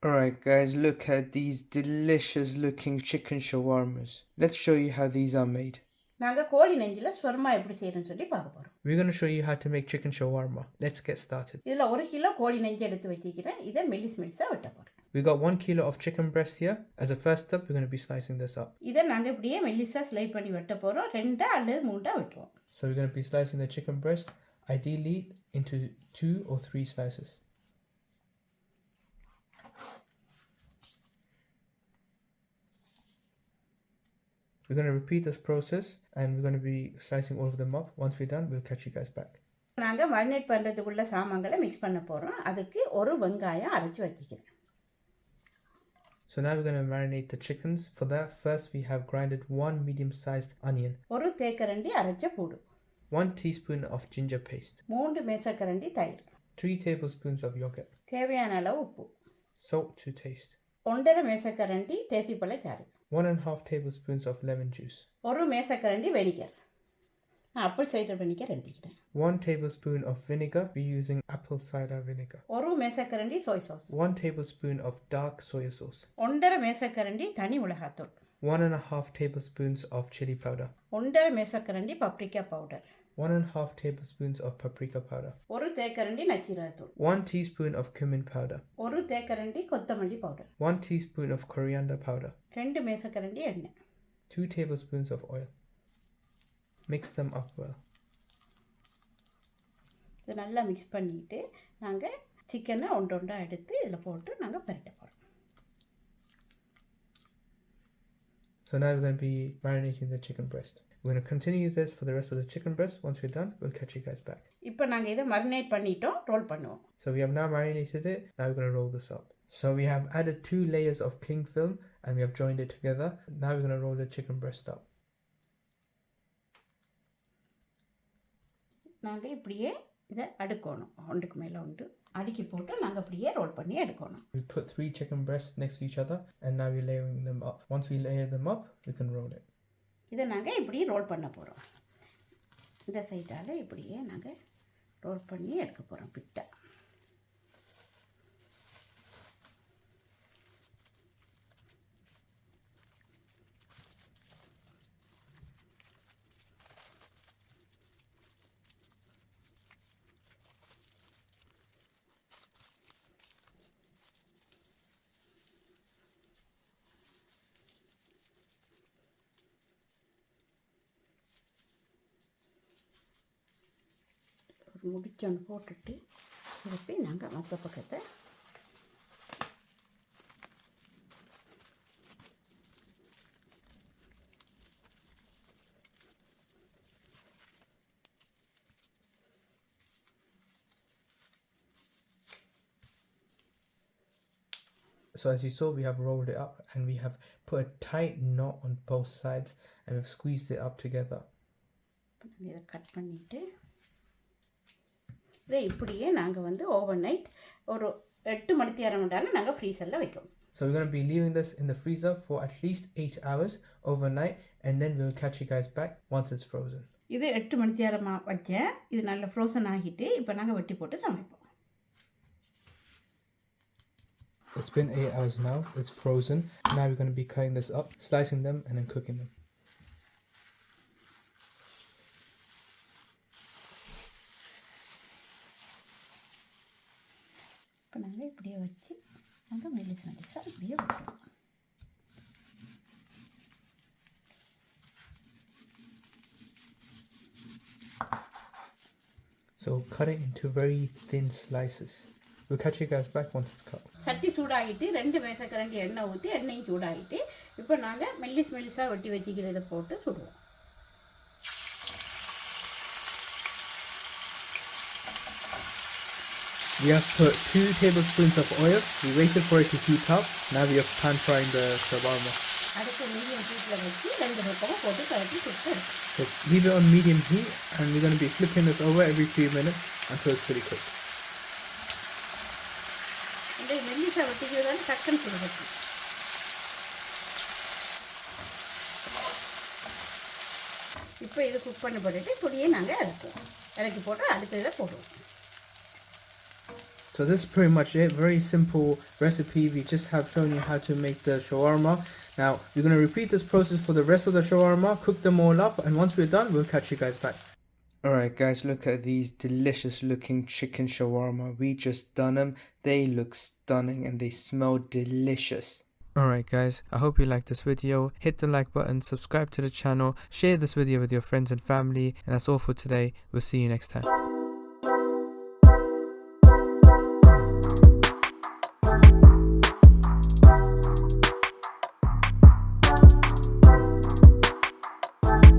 Alright guys, look at these delicious looking chicken shawarmas. Let's show you how these are made. நாங்கள் கோழி நெஞ்சில் shawarma எப்படி செய்கிறோன்னு சொல்லி பார்க்க போகிறோம். We're going to show you how to make chicken shawarma. Let's get started. இதில் 1 kilo கோழி நெஞ்சு எடுத்து வச்சிக்கிறேன். இதை மெல்லிஸாக வெட்ட போகிறேன். We got 1 kilo of chicken breast here. As a first step, we're going to be slicing this up. இதை நாங்கள் இப்படியே மெல்லிஸாக ஸ்லைட் பண்ணி வெட்ட போகிறோம். 2 அல்லது 3 வெட்டுவோம். So we're going to be slicing the chicken breast, ideally into 2 or 3 slices. We're going to repeat this process and we're going to be slicing all of them up. Once we're done, we'll catch you guys back. நாங்கள் marinate பண்ணுறதுக்குள்ள சாமான்களை mix பண்ண போகிறோம். அதுக்கு ஒரு வெங்காயம் அரைச்சி வச்சிக்கிறேன். So now we're going to marinate the chickens. For that, first we have grinded 1 medium-sized onion. ஒரு தேக்கரண்டி அரைச்ச பூடு. 1 teaspoon of ginger paste. 3 மேசக்கரண்டி தயிர். 3 tablespoons of yogurt. தேவையான அளவு உப்பு. Salt to taste. 1.5 மேசக்கரண்டி தேசிப்பழ சாறு. 1.5 tablespoons of lemon juice. ஒரு மேசக்கரண்டி வெனிகர். நான் apple cider vinegar எடுத்துக்கிறேன். 1 tablespoon of vinegar. We're using apple cider vinegar. ஒரு மேசக்கரண்டி soy sauce. 1 tablespoon of dark soy sauce. 1.5 மேசக்கரண்டி தனி மிளகாய்த்தூள். 1.5 tablespoons of chili powder. 1.5 மேசக்கரண்டி paprika powder. 1.5 tablespoons of paprika powder. ஒரு தேக்கரண்டி நச்சீரகத்தூள். 1 teaspoon of cumin powder. ஒரு தேக்கரண்டி கொத்தமல்லி powder. 1 teaspoon of coriander powder. 2 மேசக்கரண்டி எண்ணெய். 2 tablespoons of oil. Mix them up well. இது நல்லா மிக்ஸ் பண்ணிட்டு நாங்கள் சிக்கனை ஒன்றா எடுத்து இதில் போட்டு நாங்கள் பரட்ட போகிறோம். So now we're going to be marinating the chicken breast. We're going to continue this for the rest of the chicken breast. Once we're done, we'll catch you guys back. இப்போ நாங்கள் இதை மரினேட் பண்ணிட்டோம், role பண்ணுவோம். So we have now marinated it. Now we're going to roll this up. So we have added 2 layers of cling film and we have joined it together. Now we're going to roll the chicken breast up. நாங்கள் இப்படியே இதை அடுக்கணும். ஒன்றுக்கு மேலே ஒன்று அடுக்கி போட்டு நாங்கள் அப்படியே ரோல் பண்ணி எடுக்கணும். We put 3 chicken breasts next to each other and now we're layering them up. Once we layer them up, we can roll it. இதை நாங்கள் இப்படி ரோல் பண்ண போகிறோம். இந்த சைடால் இப்படியே நாங்கள் ரோல் பண்ணி எடுக்க போகிறோம் பிட்டா. முடிச்சொன்று போட்டுட்டு திருப்பி நாங்கள் மற்ற பக்கத்தை So as you saw, we have rolled it up and we have put a tight knot on both sides and we've squeezed it up together. இதை கட் பண்ணிவிட்டு இதை இப்படியே நாங்கள் வந்து ஓவர் நைட் ஒரு 8 மணி நேரம் நாங்கள் ஃப்ரீசரில் வைக்கோம். So we're going to be leaving this in the freezer for at least 8 hours overnight and then we'll catch you guys back once it's frozen. இது 8 மணி நேரமாக வைக்க இது நல்ல ஃப்ரோசன் ஆகிட்டு இப்போ நாங்கள் வெட்டி போட்டு சமைப்போம். It's been 8 hours now. It's frozen. Now we're going to be cutting this up, slicing them and then cooking them. இப்போ நாங்கள் இப்படியே வச்சு நாங்கள் மெல்லிசாக இப்படியே வைக்கிறோம். So cut it into very thin slices. We'll catch you guys back once it's cut. சட்டி சூடாகிட்டு 2 மேசக்கரண்டி எண்ணெய் ஊற்றி எண்ணெயும் சூடாகிட்டு இப்போ நாங்கள் மெல்லிஸாக வெட்டி வச்சுக்கிறத போட்டு சுடுவோம். We have put 2 tablespoons of oil. We waited for it to heat up. Now we have pan frying the shawarma. அடுத்து மீடியம் ஹீட்டில் வச்சு 2 பக்கமும் போட்டு கலட்டி சுட்டு So leave it on medium heat and we're going to be flipping this over every few minutes until it's fully cooked. இந்த மெல்லிசாக வெட்டிக்கிறதால டக்குன்னு சுடுவச்சு. இப்போ இது குக் பண்ண போட்டுட்டு பொடியே நாங்கள் இறக்குவோம். இறக்கி போட்டு அடுத்த இதை போடுவோம். So this is pretty much it. Very simple recipe. We just have shown you how to make the shawarma. Now we're going to repeat this process for the rest of the shawarma, cook them all up, and once we're done, we'll catch you guys back. Alright guys, look at these delicious looking chicken shawarma. We just done them. They look stunning and they smell delicious. Alright guys, I hope you liked this video. Hit the like button, subscribe to the channel, share this video with your friends and family, and that's all for today. We'll see you next time.